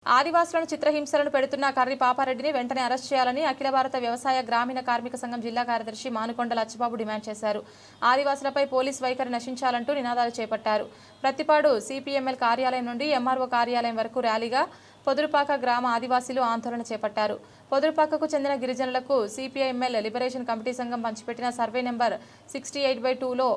ఆదివాసులను చిత్రహింసలను పెడుతున్న కర్రి పాపారెడ్డిని వెంటనే అరెస్ట్ చేయాలని అఖిల భారత వ్యవసాయ గ్రామీణ కార్మిక సంఘం జిల్లా కార్యదర్శి మానుకొండ లచ్చబాబు డిమాండ్ చేశారు. ఆదివాసులపై పోలీస్ వైఖరి నశించాలంటూ నినాదాలు చేపట్టారు. ప్రతిపాడు సిపిఎంఎల్ కార్యాలయం నుండి ఎంఆర్ఓ కార్యాలయం వరకు ర్యాలీగా పొదురుపాక గ్రామ ఆదివాసీలు ఆందోళన చేపట్టారు. పొదురుపాకకు చెందిన గిరిజనులకు సిపిఎంఎల్ లిబరేషన్ కమిటీ సంఘం పంచిపెట్టిన సర్వే నెంబర్ 68/2లో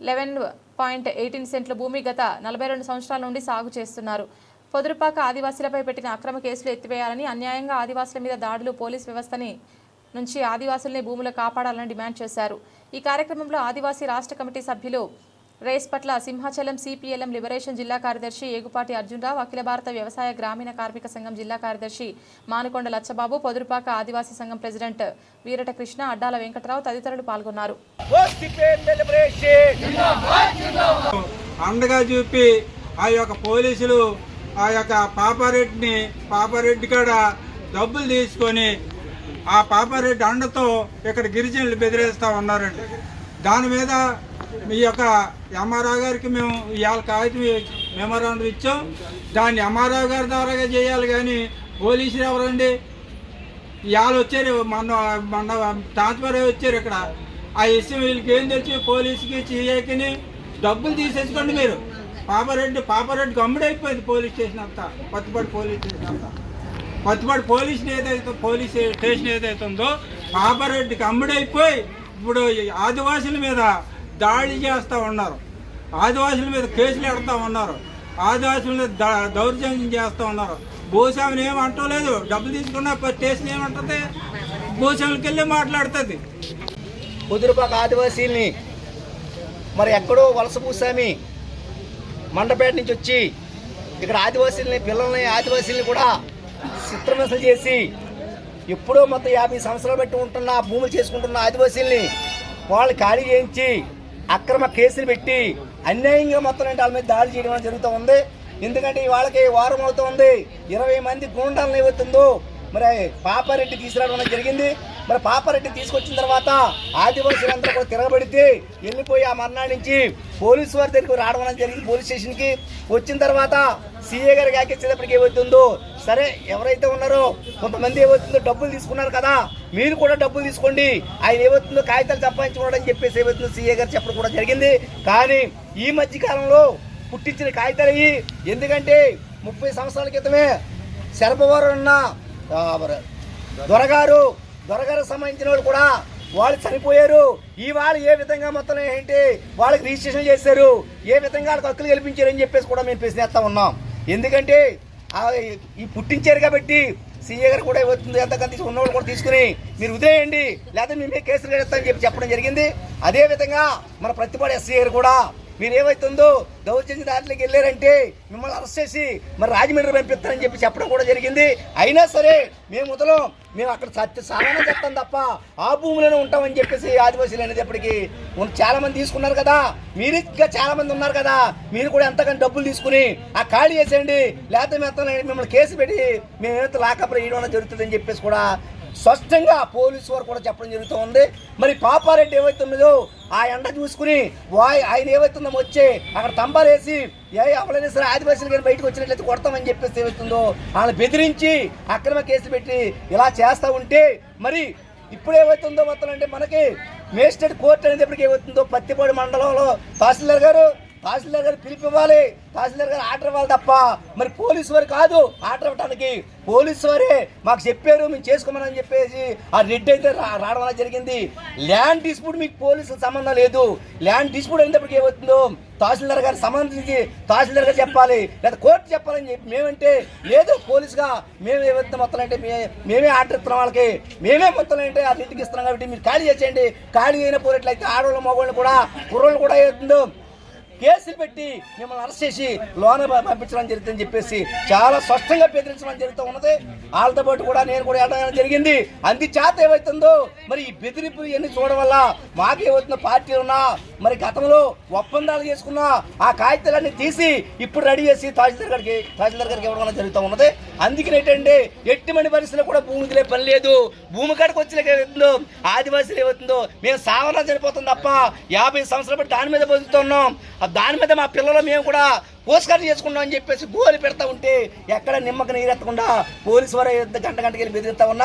11.18 సెంట్ల భూమి గత 42 సంవత్సరాల నుండి సాగు చేస్తున్నారు. పొదురుపాక ఆదివాసీలపై పెట్టిన అక్రమ కేసులు ఎత్తివేయాలని, అన్యాయంగా ఆదివాసుల మీద దాడులు, పోలీస్ వ్యవస్థని నుంచి ఆదివాసుల్ని భూములు కాపాడాలని డిమాండ్ చేశారు. ఈ కార్యక్రమంలో ఆదివాసీ రాష్ట్ర కమిటీ సభ్యులు రేస్పట్ల సింహాచలం, సిపిఎల్ఎం లిబరేషన్ జిల్లా కార్యదర్శి ఏగుపాటి అర్జునరావు, అఖిల భారత వ్యవసాయ గ్రామీణ కార్మిక సంఘం జిల్లా కార్యదర్శి మానుకొండ లచ్చబాబు, పొదురుపాక ఆదివాసీ సంఘం ప్రెసిడెంట్ వీరట కృష్ణ, అడ్డాల వెంకటరావు తదితరులు పాల్గొన్నారు. అండగా చూపి ఆ యొక్క పోలీసులు ఆ యొక్క పాపారెడ్డి కాడ డబ్బులు తీసుకొని ఆ పాపారెడ్డి అండతో ఇక్కడ గిరిజనులు బెదిరిస్తూ ఉన్నారండి. దాని మీద మీ యొక్క ఎంఆర్ఓ గారికి మేము ఇవాళ కాగితం మెమోరాండం ఇచ్చాం. దాన్ని ఎంఆర్ఓ గారి ద్వారాగా చేయాలి, కానీ పోలీసులు ఎవరండి? ఇవాళ వచ్చారు, మొన్న ట్రాన్స్ఫర్ వచ్చారు ఇక్కడ. ఆ విషయం వీళ్ళకి ఏం తెలిసి పోలీసుకి సిఐకి డబ్బులు తీసేసుకోండి మీరు. పాపారెడ్డికి అమ్ముడైపోయింది పోలీస్ స్టేషన్ అంతా, పత్తిపాడు పోలీస్ స్టేషన్ అంతా. పత్తిపాడు పోలీస్ స్టేషన్ ఏదైతే ఉందో పాపారెడ్డికి అమ్ముడైపోయి ఇప్పుడు ఆదివాసుల మీద దాడి చేస్తూ ఉన్నారు, ఆదివాసుల మీద కేసులు పెడతా ఉన్నారు, ఆదివాసుల మీద దౌర్జన్యం చేస్తూ ఉన్నారు. భూస్వామిని ఏమంటలేదు, డబ్బులు తీసుకున్నా స్టేషన్ ఏమంటుంది, భూస్వామికి వెళ్ళి మాట్లాడుతుంది. పొదురుపాక ఆదివాసీల్ని మరి ఎక్కడో వలస భూస్వామి మండపేట నుంచి వచ్చి ఇక్కడ ఆదివాసీల్ని కూడా చిత్రహింసలు చేసి ఎప్పుడో మొత్తం 50 సంవత్సరాలు బట్టి ఉంటున్న భూములు చేసుకుంటున్న ఆదివాసీల్ని వాళ్ళు ఖాళీ చేయించి అక్రమ కేసులు పెట్టి అన్యాయంగా మొత్తం వాళ్ళ మీద దాడి చేయడం జరుగుతూ ఉంది. ఎందుకంటే వాళ్ళకి వారం అవుతుంది, 20 మంది గూండాలను ఏవవుతుందో మరి పాపారెడ్డి తీసుకురావడం జరిగింది. మరి పాపారెడ్డి తీసుకొచ్చిన తర్వాత ఆదివాసీలందరూ కూడా తిరగబడితే వెళ్ళిపోయి ఆ మర్నాడు నుంచి పోలీసు వారి దగ్గరికి రావడం జరిగింది. పోలీస్ స్టేషన్కి వచ్చిన తర్వాత సిఏ గారికి యాకేసేటప్పటికి ఏమవుతుందో, సరే ఎవరైతే ఉన్నారో కొంతమంది ఏమవుతుందో డబ్బులు తీసుకున్నారు కదా, మీరు కూడా డబ్బులు తీసుకోండి, ఆయన ఏమవుతుందో కాగితాలు సంపాదించుకోవడం అని చెప్పేసి ఏమవుతుందో సిఏ గారు చెప్పడం కూడా జరిగింది. కానీ ఈ మధ్య కాలంలో పుట్టించిన కాగితాలు అయ్యి, ఎందుకంటే 30 సంవత్సరాల క్రితమే శరభవరం ఉన్న దొరగారు సంబంధించిన వాళ్ళు కూడా వాళ్ళు చనిపోయారు. ఇవాళ ఏ విధంగా మొత్తం ఏంటి వాళ్ళకి రిజిస్ట్రేషన్ చేశారు, ఏ విధంగా వాళ్ళకి హక్కులు కల్పించారు అని చెప్పేసి కూడా మేము ప్రశ్నిస్తూ ఉన్నాం. ఎందుకంటే ఈ పుట్టించారు కాబట్టి సీఏ గారు కూడా అవుతుంది, ఎంతకంత ఉన్నవాళ్ళు కూడా తీసుకుని మీరు ఉదయండి లేకపోతే మేమే కేసులు కడతామని చెప్పడం జరిగింది. అదేవిధంగా మన ప్రతిపాడు ఎస్సీ గారు కూడా మీరు ఏమైతుందో దౌర్జన్య దాంట్లోకి వెళ్ళారంటే మిమ్మల్ని అరెస్ట్ చేసి మరి రాజమండ్రి పంపిస్తారని చెప్పడం కూడా జరిగింది. అయినా సరే మేము అక్కడ సామాన్యం చెప్తాం తప్ప ఆ భూములోనే ఉంటామని చెప్పేసి ఆదివాసీలు అనేటప్పటికీ చాలా మంది తీసుకున్నారు కదా, మీరు ఇంకా చాలా మంది ఉన్నారు కదా, మీరు కూడా ఎంతగానో డబ్బులు తీసుకుని ఆ ఖాళీ చేసేయండి, లేకపోతే మిమ్మల్ని కేసు పెట్టి మేమైతే లాకప్లో వేయడం జరుగుతుందని చెప్పేసి కూడా స్పష్టంగా పోలీసు వారు కూడా చెప్పడం జరుగుతూ ఉంది. మరి పాపారెడ్డి ఏవైతున్నదో ఆ ఎండ చూసుకుని ఆయన ఏవైతుందో వచ్చి అక్కడ తంబాలేసి ఎవరైనా సరే ఆదివాసీలు కానీ బయటకు వచ్చినట్లయితే కొడతామని చెప్పేసి ఏవైతుందో వాళ్ళని బెదిరించి అక్రమ కేసు పెట్టి ఇలా చేస్తూ ఉంటే, మరి ఇప్పుడు ఏవైతుందో మొత్తం అంటే మనకి మేజిస్ట్రేట్ కోర్టు అనేది ఎప్పటికి ఏమవుతుందో పత్తిపాడు మండలంలో తహసీల్దార్ గారు పిలిపి ఇవ్వాలి, తహసీల్దార్ గారు ఆర్డర్ ఇవ్వాలి తప్ప మరి పోలీసు వారు కాదు ఆర్డర్ ఇవ్వడానికి. పోలీసు వారే మాకు చెప్పారు మేము చేసుకోమని చెప్పేసి ఆ రెడ్ అయితే రావడం జరిగింది. ల్యాండ్ డిస్ప్యూట్ మీకు పోలీసులకు సంబంధం లేదు. ల్యాండ్ డిస్ప్యూట్ అయినప్పటికీ ఏమవుతుందో తహసీల్దార్ గారు సంబంధించి తహసీల్దార్ గారు చెప్పాలి, లేదా కోర్టు చెప్పాలని చెప్పి మేమంటే లేదు, పోలీసుగా మేము ఏమవుతుంది మొత్తం అంటే మేమే ఆర్డర్ ఇస్తున్నాం, వాళ్ళకి మేమే మొత్తం అంటే ఆ ఇంటికి ఇస్తున్నాం కాబట్టి మీరు ఖాళీ చేసేయండి. ఖాళీ అయిన పోయినట్లయితే ఆడవాళ్ళు మగవాళ్ళు కూడా కుర్రోళ్ళు కూడా ఏమవుతుందో కేసులు పెట్టి మిమ్మల్ని అరెస్ట్ చేసి లోన పంపించడం జరుగుతుందని చెప్పేసి చాలా స్పష్టంగా బెదిరించడం జరుగుతూ ఉన్నది. వాళ్ళతో పాటు కూడా నేను కూడా వెళ్ళడం జరిగింది. అందుచేత ఏమవుతుందో మరి ఈ బెదిరింపు ఇవన్నీ చూడడం వల్ల మాకేమవుతుందో పార్టీ ఉన్నా మరి గతంలో ఒప్పందాలు చేసుకున్న ఆ కాగితాలన్నీ తీసి ఇప్పుడు రెడీ చేసి తహసీల్దార్ గారికి ఇవ్వడం జరుగుతూ ఉన్నది. అందుకనేటండి ఎట్టిమని పరిస్థితుల్లో కూడా భూమి వదిలే పని లేదు. భూమి కాడికి వచ్చేలాగా ఏమవుతుందో ఆదివాసీలు ఏమవుతుందో మేము సావనా చనిపోతుంది తప్ప 50 సంవత్సరాలు బట్టి దాని మీద బతుకుతున్నాం. దాని మీద మా పిల్లలు మేము కూడా పోస్కారం చేసుకున్నాం అని చెప్పేసి గోలు పెడతా ఉంటే ఎక్కడ నిమ్మక నీరెత్తకుండా పోలీసు వారు గంటకి వెళ్ళి బెదిరిస్తా ఉన్నారు.